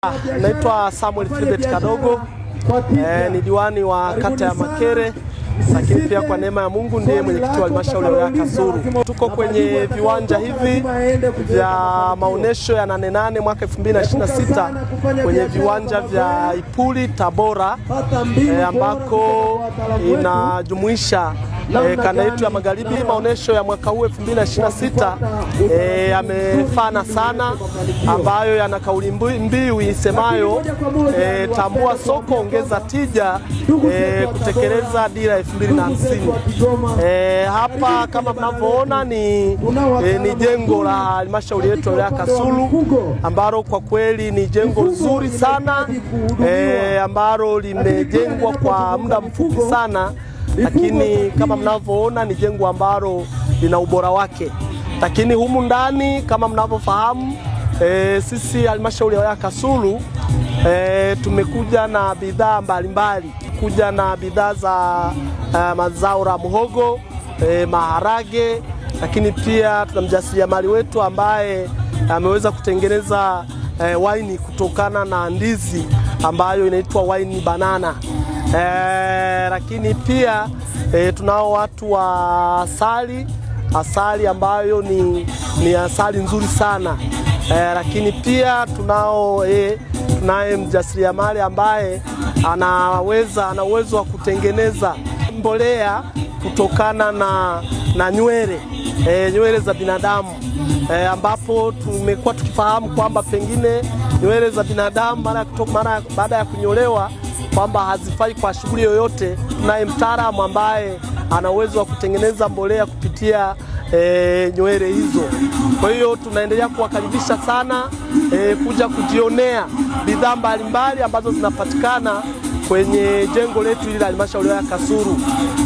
Naitwa Samuel Philbert Kadogo, ni diwani wa kata ya Makere, lakini pia kwa neema ya Mungu ndiye mwenyekiti wa halmashauri ya wilaya Kasulu. Tuko kwenye viwanja hivi vya maonesho ya 88 mwaka 2026 kwenye viwanja vya Ipuli Tabora, ambako inajumuisha kanda yetu ya magharibi. Maonesho ya mwaka huu 2026 yamefana sana, ambayo yana kauli mbiu isemayo tambua soko, ongeza tija, kutekeleza dira 2050. Hapa kama mnavyoona ni jengo la halmashauri yetu ya Kasulu, ambalo kwa kweli ni jengo zuri sana, ambalo limejengwa kwa muda mfupi sana, lakini kama mnavyoona ni jengo ambalo lina ubora wake. Lakini humu ndani kama mnavyofahamu, sisi halmashauri ya Kasulu tumekuja na bidhaa mbalimbali, kuja na bidhaa za mazao ya muhogo, maharage, lakini pia tuna mjasiriamali wetu ambaye ameweza kutengeneza waini kutokana na ndizi ambayo inaitwa waini banana. Lakini pia tunao watu wa asali ambayo ni asali nzuri sana. Lakini pia tunaye mjasiriamali ambaye ana uwezo wa kutengeneza mbolea kutokana na nywele za binadamu, ambapo tumekuwa tukifahamu kwamba pengine nywele za binadamu baada ya kunyolewa kwamba hazifai kwa shughuli yoyote. Tunaye mtaalamu ambaye ana uwezo wa kutengeneza mbolea kupitia nywele hizo. Kwa hiyo tunaendelea kuwakaribisha sana kuja kujionea bidhaa mbalimbali ambazo zinapatikana kwenye jengo letu hili la halmashauri ya Kasulu.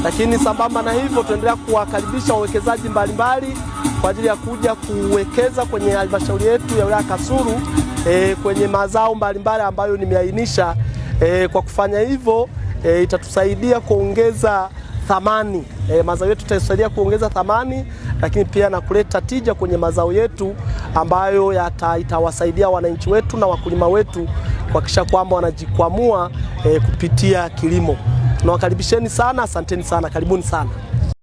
Lakini sambamba na hivyo, tunaendelea kuwakaribisha wawekezaji mbalimbali kwa ajili ya kuja kuwekeza kwenye halmashauri yetu ya wilaya Kasulu kwenye mazao mbalimbali ambayo nimeainisha. Kwa kufanya hivyo itatusaidia kuongeza thamani, mazao yetu itasaidia kuongeza thamani, lakini pia na kuleta tija kwenye mazao yetu ambayo itawasaidia wananchi wetu na wakulima wetu kuhakikisha kwamba wanajikwamua kupitia kilimo. Tunawakaribisheni sana, asanteni sana, karibuni sana.